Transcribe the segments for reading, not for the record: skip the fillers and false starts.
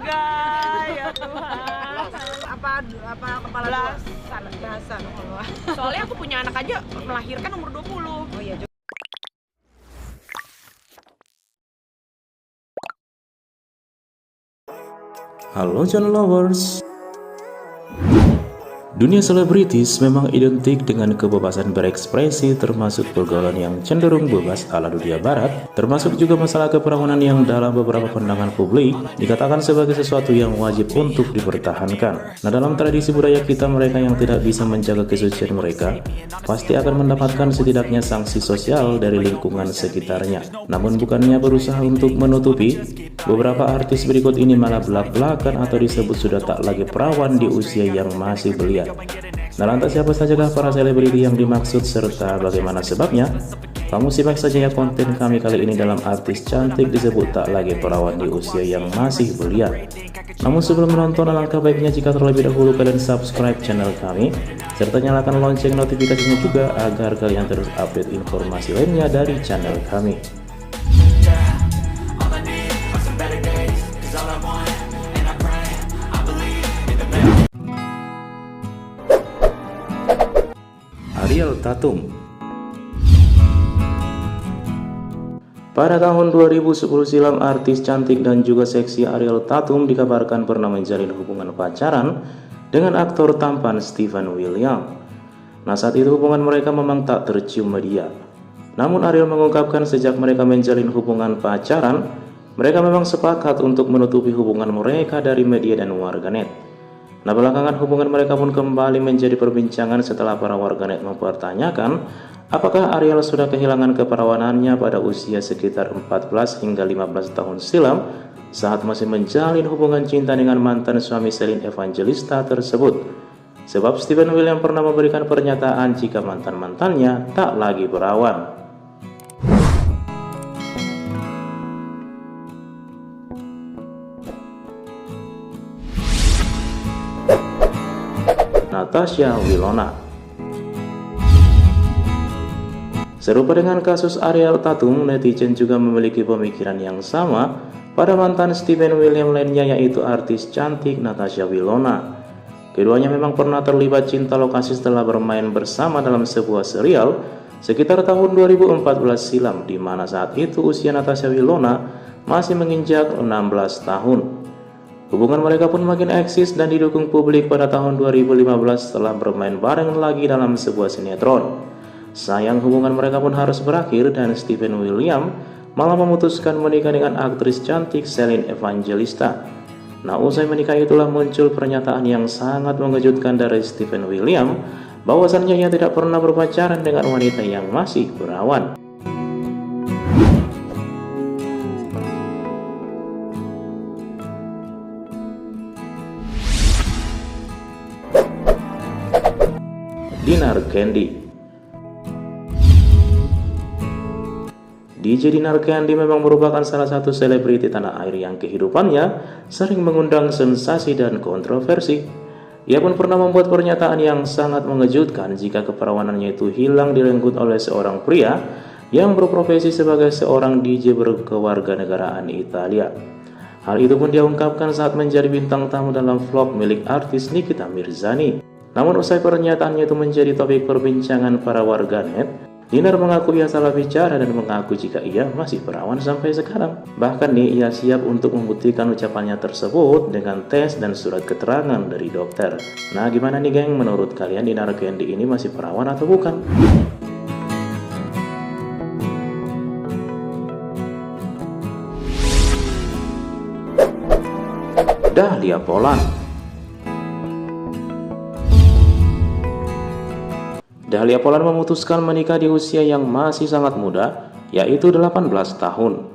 Astaga, ya Tuhan. Apa kepala belasan. Soalnya aku punya anak aja melahirkan umur 20. Oh iya. Halo channel lovers. Dunia selebritis memang identik dengan kebebasan berekspresi, termasuk pergaulan yang cenderung bebas ala dunia barat, termasuk juga masalah keperawanan yang dalam beberapa pandangan publik dikatakan sebagai sesuatu yang wajib untuk dipertahankan. Nah, dalam tradisi budaya kita, mereka yang tidak bisa menjaga kesucian mereka pasti akan mendapatkan setidaknya sanksi sosial dari lingkungan sekitarnya. Namun bukannya berusaha untuk menutupi, beberapa artis berikut ini malah belak-belakan atau disebut sudah tak lagi perawan di usia yang masih belia. Nah, lantas siapa sajakah para selebriti yang dimaksud serta bagaimana sebabnya? Kamu simak saja ya konten kami kali ini dalam artis cantik disebut tak lagi perawan di usia yang masih belia. Namun sebelum menonton, alangkah baiknya jika terlebih dahulu kalian subscribe channel kami serta nyalakan lonceng notifikasinya juga agar kalian terus update informasi lainnya dari channel kami. Ariel Tatum. Pada tahun 2010 silam, artis cantik dan juga seksi Ariel Tatum dikabarkan pernah menjalin hubungan pacaran dengan aktor tampan Steven William. Nah, saat itu hubungan mereka memang tak tercium media. Namun Ariel mengungkapkan sejak mereka menjalin hubungan pacaran, mereka memang sepakat untuk menutupi hubungan mereka dari media dan warganet. Nah, belakangan hubungan mereka pun kembali menjadi perbincangan setelah para warganet mempertanyakan apakah Ariel sudah kehilangan keperawanannya pada usia sekitar 14 hingga 15 tahun silam saat masih menjalin hubungan cinta dengan mantan suami Shelin Evangelista tersebut. Sebab Steven William pernah memberikan pernyataan jika mantan-mantannya tak lagi perawan. Natasha Wilona. Serupa dengan kasus Ariel Tatum, netizen juga memiliki pemikiran yang sama pada mantan Steven William lainnya, yaitu artis cantik Natasha Wilona. Keduanya memang pernah terlibat cinta lokasi setelah bermain bersama dalam sebuah serial sekitar tahun 2014 silam, di mana saat itu usia Natasha Wilona masih menginjak 16 tahun. Hubungan mereka pun makin eksis dan didukung publik pada tahun 2015 setelah bermain bareng lagi dalam sebuah sinetron. Sayang, hubungan mereka pun harus berakhir dan Steven William malah memutuskan menikah dengan aktris cantik Shelin Evangelista. Nah, usai menikah itulah muncul pernyataan yang sangat mengejutkan dari Steven William bahwasannya ia tidak pernah berpacaran dengan wanita yang masih perawan. Dinar Candy. DJ Dinar Candy memang merupakan salah satu selebriti tanah air yang kehidupannya sering mengundang sensasi dan kontroversi. Ia pun pernah membuat pernyataan yang sangat mengejutkan jika keperawanannya itu hilang direnggut oleh seorang pria yang berprofesi sebagai seorang DJ berkewarganegaraan Italia. Hal itu pun dia ungkapkan saat menjadi bintang tamu dalam vlog milik artis Nikita Mirzani. Namun usai pernyataannya itu menjadi topik perbincangan para warganet, Dinar mengaku ia salah bicara dan mengaku jika ia masih perawan sampai sekarang. Bahkan nih, ia siap untuk membuktikan ucapannya tersebut dengan tes dan surat keterangan dari dokter. Nah, gimana nih geng, menurut kalian Dinar Candy ini masih perawan atau bukan? Dahlia Poland. Dahlia Poland memutuskan menikah di usia yang masih sangat muda, yaitu 18 tahun.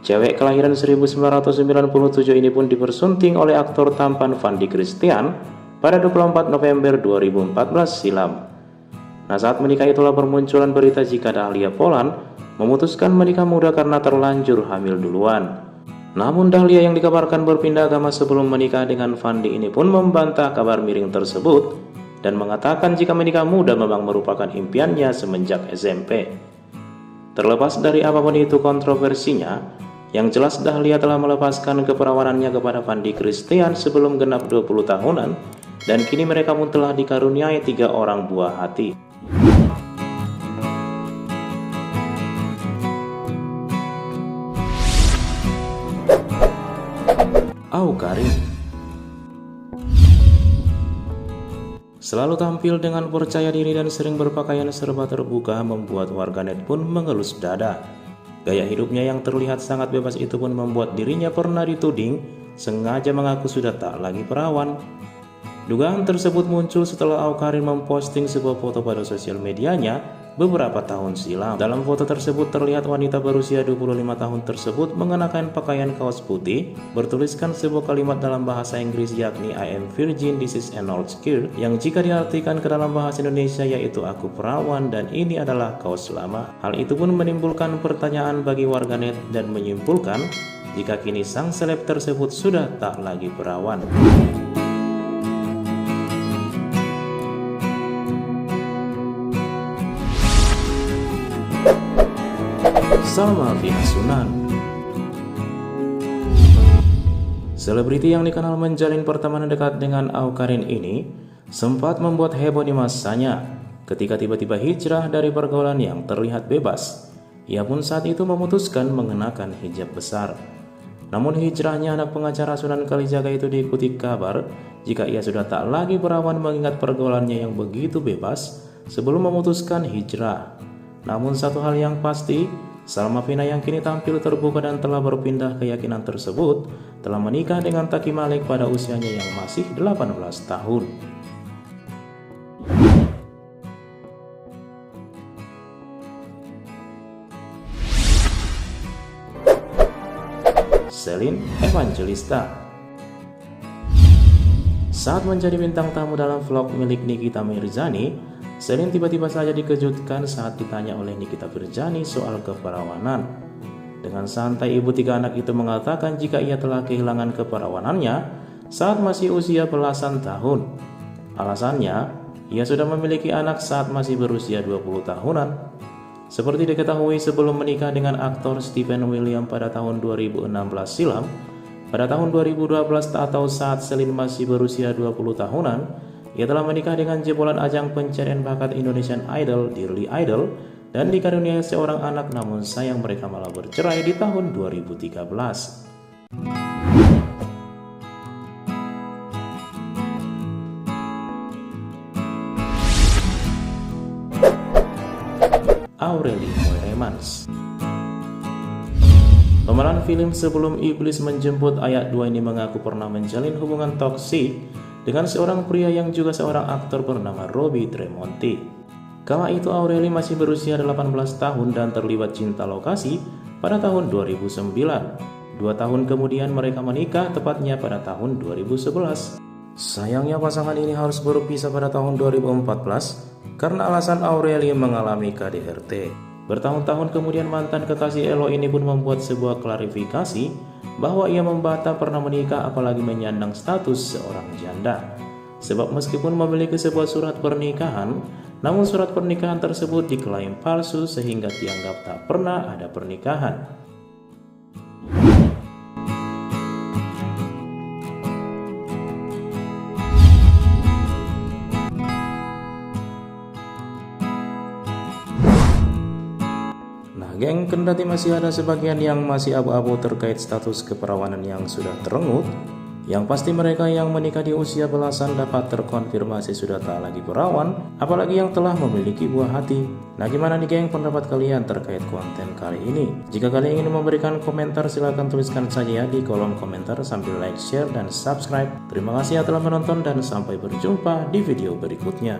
Cewek kelahiran 1997 ini pun dipersunting oleh aktor tampan Fandi Christian pada 24 November 2014 silam. Nah, saat menikah itulah bermunculan berita jika Dahlia Poland memutuskan menikah muda karena terlanjur hamil duluan. Namun Dahlia yang dikabarkan berpindah agama sebelum menikah dengan Fandi ini pun membantah kabar miring tersebut dan mengatakan jika menikah muda memang merupakan impiannya semenjak SMP. Terlepas dari apapun itu kontroversinya, Yang jelas Dahlia telah melepaskan keperawanannya kepada Fandi Christian sebelum genap 20 tahunan, dan kini mereka pun telah dikaruniai 3 orang buah hati. Awkarin selalu tampil dengan percaya diri dan sering berpakaian serba terbuka membuat warganet pun mengelus dada. Gaya hidupnya yang terlihat sangat bebas itu pun membuat dirinya pernah dituding sengaja mengaku sudah tak lagi perawan. Dugaan tersebut muncul setelah Awkarin memposting sebuah foto pada sosial medianya beberapa tahun silam. Dalam foto tersebut terlihat wanita berusia 25 tahun tersebut mengenakan pakaian kaos putih bertuliskan sebuah kalimat dalam bahasa Inggris yakni I am virgin, this is an old skirt, yang jika diartikan ke dalam bahasa Indonesia yaitu aku perawan dan ini adalah kaos lama. Hal itu pun menimbulkan pertanyaan bagi warganet dan menyimpulkan jika kini sang seleb tersebut sudah tak lagi perawan. Salma Vina Sunan. Selebriti yang dikenal menjalin pertemanan dekat dengan Awkarin ini sempat membuat heboh di masanya ketika tiba-tiba hijrah dari pergaulan yang terlihat bebas. Ia pun saat itu memutuskan mengenakan hijab besar. Namun hijrahnya anak pengacara Sunan Kalijaga itu diikuti kabar jika ia sudah tak lagi perawan mengingat pergaulannya yang begitu bebas sebelum memutuskan hijrah. Namun satu hal yang pasti, Salma Vina yang kini tampil terbuka dan telah berpindah keyakinan tersebut telah menikah dengan Taki Malik pada usianya yang masih 18 tahun. Celine Evangelista. Saat menjadi bintang tamu dalam vlog milik Nikita Mirzani, Celine tiba-tiba saja dikejutkan saat ditanya oleh Nikita Mirzani soal keperawanan. Dengan santai ibu 3 anak itu mengatakan jika ia telah kehilangan keperawanannya saat masih usia belasan tahun. Alasannya, ia sudah memiliki anak saat masih berusia 20 tahunan. Seperti diketahui sebelum menikah dengan aktor Stephen William pada tahun 2016 silam, pada tahun 2012 atau saat Celine masih berusia 20 tahunan, ia telah menikah dengan jebolan ajang pencarian bakat Indonesian Idol, Dearly Idol, dan dikaruniai seorang anak, namun sayang mereka malah bercerai di tahun 2013. Aureli Moiremans. Pemeran film Sebelum Iblis Menjemput Ayat 2 ini mengaku pernah menjalin hubungan toksik dengan seorang pria yang juga seorang aktor bernama Robby Tremonti. Kala itu Aureli masih berusia 18 tahun dan terlibat cinta lokasi pada tahun 2009. 2 tahun kemudian mereka menikah tepatnya pada tahun 2011. Sayangnya pasangan ini harus berpisah pada tahun 2014 karena alasan Aureli mengalami KDRT. Bertahun-tahun kemudian mantan kekasih Elo ini pun membuat sebuah klarifikasi bahwa ia membantah pernah menikah apalagi menyandang status seorang janda. Sebab meskipun memiliki sebuah surat pernikahan, namun surat pernikahan tersebut diklaim palsu sehingga dianggap tak pernah ada pernikahan. Geng, kendati masih ada sebagian yang masih abu-abu terkait status keperawanan yang sudah terengut, yang pasti mereka yang menikah di usia belasan dapat terkonfirmasi sudah tak lagi perawan, apalagi yang telah memiliki buah hati. Nah, gimana nih geng pendapat kalian terkait konten kali ini? Jika kalian ingin memberikan komentar silahkan tuliskan saja di kolom komentar sambil like, share, dan subscribe. Terima kasih telah menonton dan sampai berjumpa di video berikutnya.